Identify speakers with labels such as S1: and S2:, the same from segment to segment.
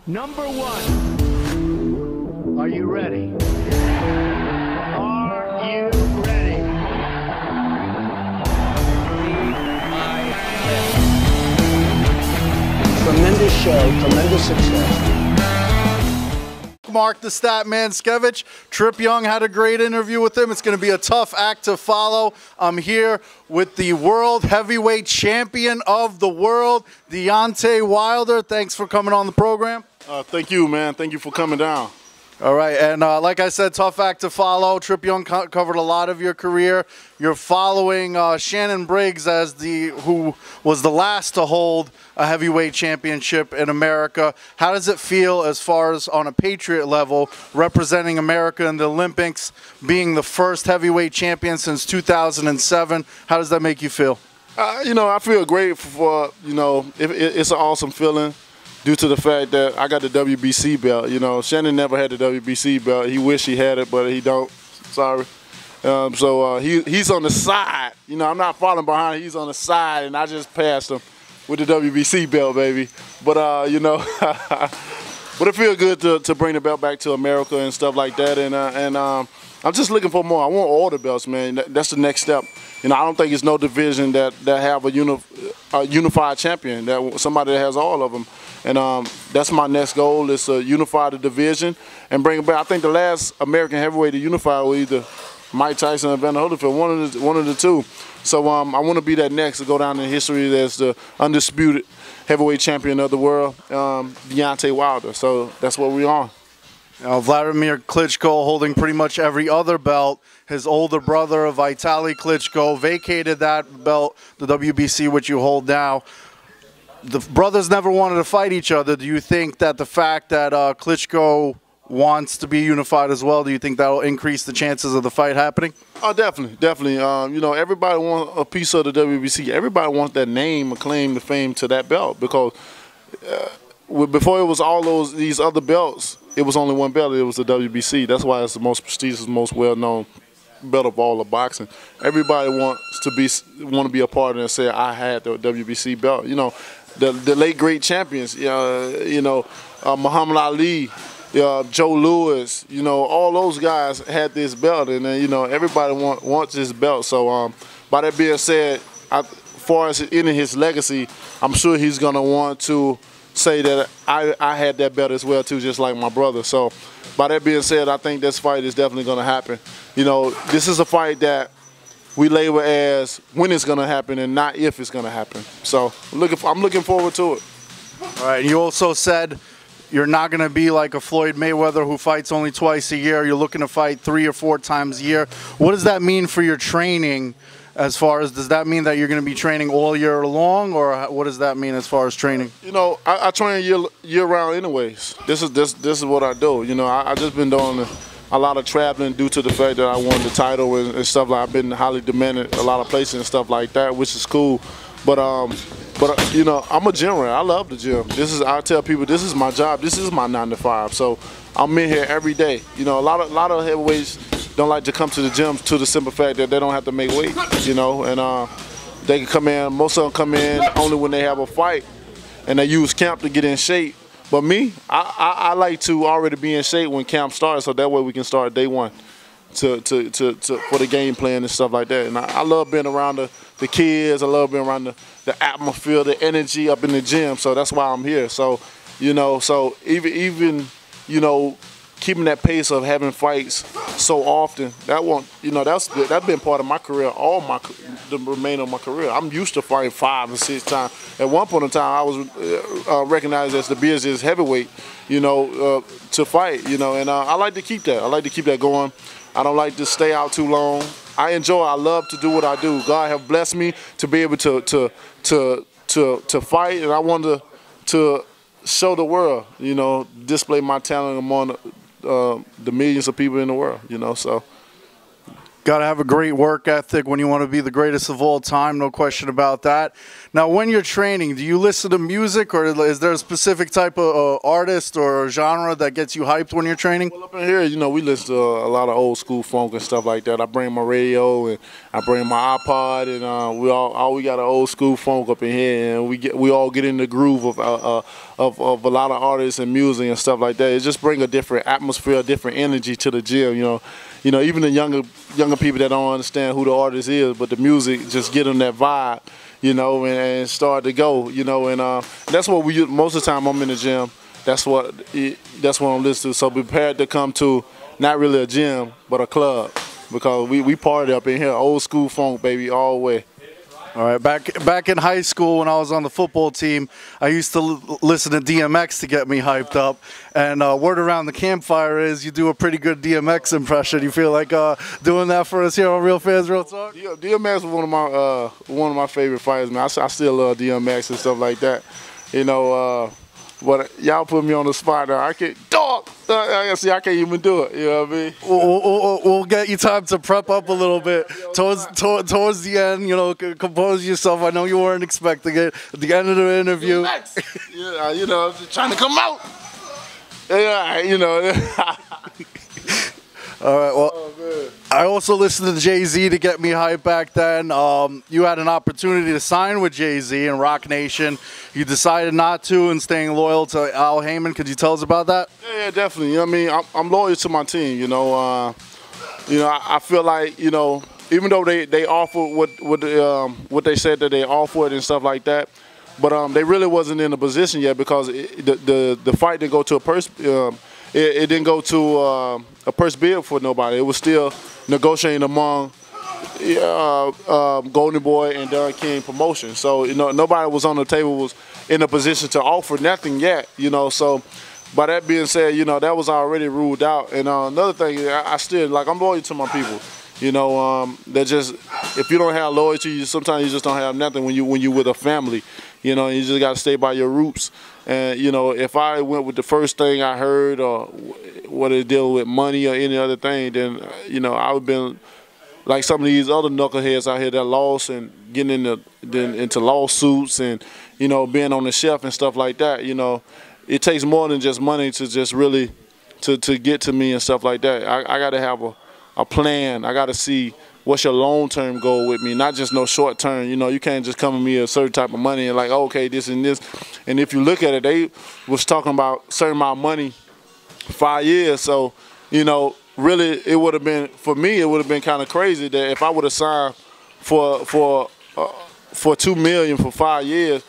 S1: Number one. Are you ready? Are you ready?
S2: Tremendous show, tremendous success.
S3: Mark the Statman Skevich. Trip Young had a great interview with him. It's going to be a tough act to follow. I'm here with the world heavyweight champion of the world, Deontay Wilder. Thanks for coming on the program.
S4: Thank you, man. Thank you for coming down.
S3: All right, and like I said, tough act to follow. Trip Young covered a lot of your career. You're following Shannon Briggs who was the last to hold a heavyweight championship in America. How does it feel as far as on a Patriot level, representing America in the Olympics, being the first heavyweight champion since 2007? How does that make you feel?
S4: I feel great for, it's an awesome feeling. Due to the fact that I got the WBC belt. Shannon never had the WBC belt. He wished he had it, but he don't. Sorry. He's on the side. I'm not falling behind. He's on the side, and I just passed him with the WBC belt, baby. But, but it feels good to bring the belt back to America and stuff like that. And I'm just looking for more. I want all the belts, man. That's the next step. I don't think it's no division that have a unified champion, that somebody that has all of them. And that's my next goal, is to unify the division and bring it back. I think the last American heavyweight to unify was either Mike Tyson or Evander Holyfield, one of the two. So I want to be that next, to go down in history as the undisputed heavyweight champion of the world, Deontay Wilder. So that's what we're on.
S3: Vladimir Klitschko holding pretty much every other belt. His older brother, Vitaly Klitschko, vacated that belt, the WBC, which you hold now. The brothers never wanted to fight each other. Do you think that the fact that Klitschko wants to be unified as well, do you think that will increase the chances of the fight happening?
S4: Oh, definitely, definitely. Everybody wants a piece of the WBC. Everybody wants that name, a claim to fame to that belt, because before it was all these other belts, it was only one belt. It was the WBC. That's why it's the most prestigious, most well-known belt of all of boxing. Everybody want to be a part of it and say, I had the WBC belt. The late great champions, Muhammad Ali, Joe Louis, all those guys had this belt, and everybody wants this belt. So by that being said, as far as ending his legacy, I'm sure he's gonna want to say that I had that belt as well too, just like my brother. So by that being said, I think this fight is definitely gonna happen. This is a fight that we label as when it's gonna happen and not if it's gonna happen. So I'm looking forward to it.
S3: All right, and you also said you're not gonna be like a Floyd Mayweather who fights only twice a year. You're looking to fight 3 or 4 times a year. What does that mean for your training? As far as, does that mean that you're going to be training all year long, or what does that mean as far as training?
S4: I train year round anyways. This is what I do. I just been doing a lot of traveling due to the fact that I won the title and stuff like. I've been highly demanded a lot of places and stuff like that, which is cool. But I'm a gym rat. I love the gym. I tell people, this is my job. This is my 9 to 5. So I'm in here every day. A lot of heavyweights don't like to come to the gym to the simple fact that they don't have to make weight, and they can come in, most of them come in only when they have a fight, and they use camp to get in shape. But me, I like to already be in shape when camp starts, so that way we can start day one for the game plan and stuff like that. And I love being around the kids, I love being around the atmosphere, the energy up in the gym, so that's why I'm here. So, so even keeping that pace of having fights so often, that's been part of my career, the remainder of my career. I'm used to fighting 5 and 6 times. At one point in time, I was recognized as the busiest heavyweight, to fight, and I like to keep that. I like to keep that going. I don't like to stay out too long. I love to do what I do. God have blessed me to be able to fight, and I want to show the world, display my talent among the millions of people in the world, so.
S3: Got to have a great work ethic when you want to be the greatest of all time, no question about that. Now, when you're training, do you listen to music, or is there a specific type of artist or genre that gets you hyped when you're training?
S4: Well, up in here, we listen to a lot of old school funk and stuff like that. I bring my radio and I bring my iPod, and we got an old school funk up in here, and we all get in the groove of of a lot of artists and music and stuff like that. It just bring a different atmosphere, a different energy to the gym. Even the younger people that don't understand who the artist is, but the music just get them that vibe, and start to go, and that's what we most of the time I'm in the gym. That's what I'm listening to. So be prepared to come to not really a gym, but a club, because we party up in here, old school funk, baby, all the way.
S3: All right, back in high school when I was on the football team, I used to listen to DMX to get me hyped up. And word around the campfire is you do a pretty good DMX impression. You feel like doing that for us here on Real Fans Real Talk?
S4: DMX was one of my favorite fighters, man. I still love DMX and stuff like that. But y'all put me on the spot now. I can't, dog. See, I can't even do it. You know what I mean?
S3: We'll get you time to prep up a little bit towards the end. Compose yourself. I know you weren't expecting it. At the end of the interview,
S4: just trying to come out. Yeah,
S3: All right. Well, I also listened to Jay-Z to get me hyped back then. You had an opportunity to sign with Jay-Z and Rock Nation. You decided not to and staying loyal to Al Haymon. Could you tell us about that?
S4: Yeah, definitely. I'm loyal to my team. I feel like even though they offered what they said that they offered and stuff like that, but they really wasn't in a position yet, because the fight didn't go to a purse. It didn't go to a purse bid for nobody. It was still negotiating among Golden Boy and Don King Promotion. So nobody was on the table, was in a position to offer nothing yet. So by that being said, that was already ruled out. And another thing, I still I'm loyal to my people. That just, if you don't have loyalty, sometimes you just don't have nothing when you with a family. You just got to stay by your roots. And if I went with the first thing I heard, or what it deal with money or any other thing, then I would have been like some of these other knuckleheads out here that lost and getting into lawsuits and being on the shelf and stuff like that. It takes more than just money to just really to get to me and stuff like that. I got to have a plan. I got to see what's your long-term goal with me, not just no short-term. You can't just come to me a certain type of money and okay, this and this. And if you look at it, they was talking about certain amount of money 5 years. So, really, it would have been, for me, it would have been kind of crazy that if I would have signed for $2 million for 5 years,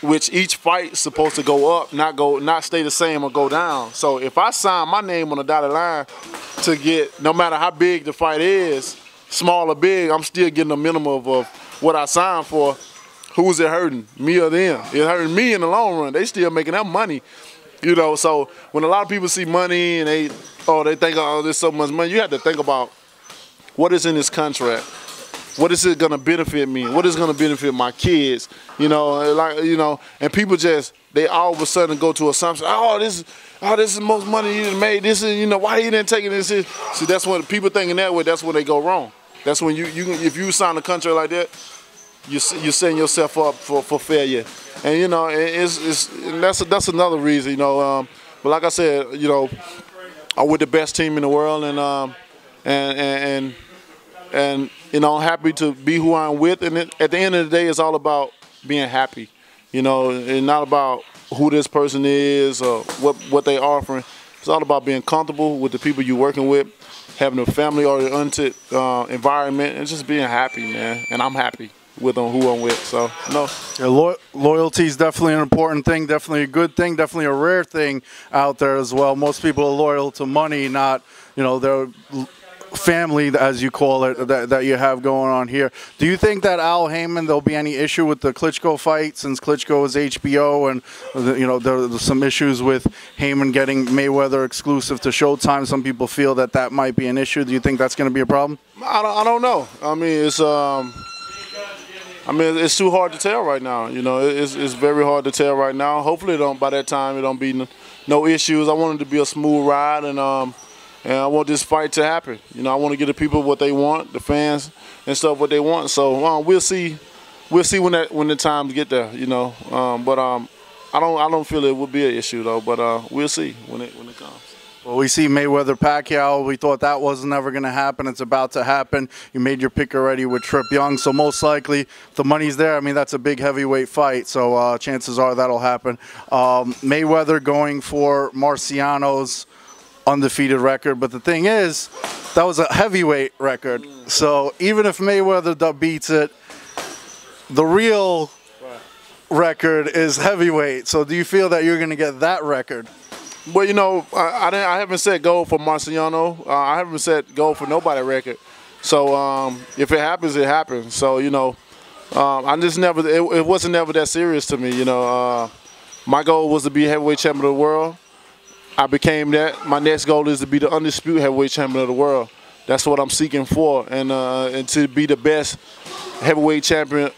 S4: which each fight is supposed to go up, not stay the same or go down. So if I sign my name on the dotted line to get, no matter how big the fight is, small or big, I'm still getting a minimum of what I signed for. Who's it hurting, me or them? It's hurting me in the long run. They still making that money, So when a lot of people see money and they think, there's so much money, you have to think about what is in this contract. What is it gonna benefit me? What is gonna benefit my kids? And people they all of a sudden go to assumption. This is the most money you made. This is, why you didn't take it? This is, see, that's when people thinking that way. That's when they go wrong. That's when if you sign a contract like that, you're setting yourself up for failure. And and that's another reason. But like I said, I'm with the best team in the world, and I'm happy to be who I'm with. And at the end of the day, it's all about being happy. And not about who this person is or what they offering. It's all about being comfortable with the people you're working with, having a family-oriented environment, and just being happy, man. And I'm happy with who I'm with. So, no.
S3: Yeah, loyalty is definitely an important thing, definitely a good thing, definitely a rare thing out there as well. Most people are loyal to money, not, their family, as you call it, that you have going on here. Do you think that Al Haymon, there'll be any issue with the Klitschko fight, since Klitschko is HBO, and there's some issues with Haymon getting Mayweather exclusive to Showtime? Some people feel that might be an issue. Do you think that's going to be a problem?
S4: I don't know. It's too hard to tell right now. It's very hard to tell right now. Hopefully, by that time, it don't be no issues. I want it to be a smooth ride, and I want this fight to happen. I want to give the people what they want, the fans and stuff what they want. So we'll see. We'll see when the times get there. But I don't feel it would be an issue though. But we'll see when it comes.
S3: Well, we see Mayweather-Pacquiao. We thought that was never going to happen. It's about to happen. You made your pick already with Tripp Young, so most likely, if the money's there, I mean, that's a big heavyweight fight, so chances are that'll happen. Mayweather going for Marciano's undefeated record, but the thing is, that was a heavyweight record. So even if Mayweather beats it, the real record is heavyweight. So do you feel that you're going to get that record?
S4: Well, you know, I haven't set goal for Marciano. I haven't set goal for nobody record. So if it happens, it happens. So, you know, I just never, it wasn't never that serious to me. You know, my goal was to be heavyweight champion of the world. I became that. My next goal is to be the undisputed heavyweight champion of the world. That's what I'm seeking for, and to be the best heavyweight champion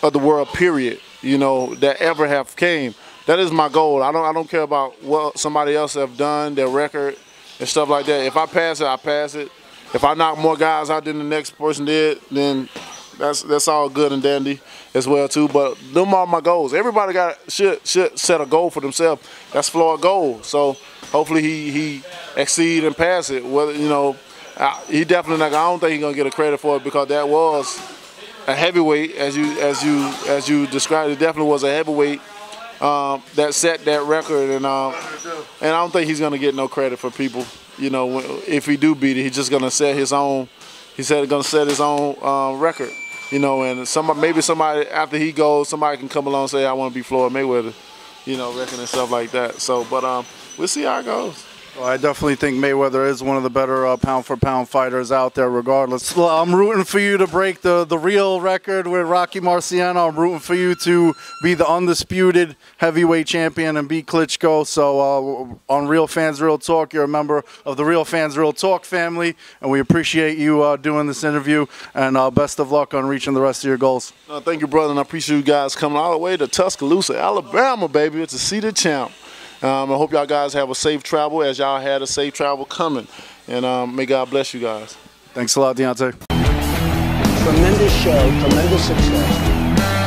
S4: of the world, period, you know, that ever have came. That is my goal. I don't care about what somebody else have done, their record and stuff like that. If I pass it, I pass it. If I knock more guys out than the next person did, then that's all good and dandy as well too. But them are my goals. Everybody should set a goal for themselves. That's Floyd's goal. So hopefully he exceed and pass it. Whether, you know, he definitely I don't think he's gonna get a credit for it, because that was a heavyweight, as you described. It definitely was a heavyweight. That set that record, and I don't think he's gonna get no credit for people. You know, if he do beat it, he's just gonna set his own. He said he's gonna set his own record. You know, and maybe somebody after he goes, somebody can come along and say, I want to be Floyd Mayweather. You know, record and stuff like that. So, but we'll see how it goes.
S3: Well, I definitely think Mayweather is one of the better pound-for-pound fighters out there regardless. Well, I'm rooting for you to break the real record with Rocky Marciano. I'm rooting for you to be the undisputed heavyweight champion and beat Klitschko. So on Real Fans Real Talk, you're a member of the Real Fans Real Talk family, and we appreciate you doing this interview, and best of luck on reaching the rest of your goals.
S4: Thank you, brother, and I appreciate you guys coming all the way to Tuscaloosa, Alabama, baby, to see the champ. I hope y'all guys have a safe travel, as y'all had a safe travel coming. And may God bless you guys.
S3: Thanks a lot, Deontay.
S2: Tremendous show, tremendous success.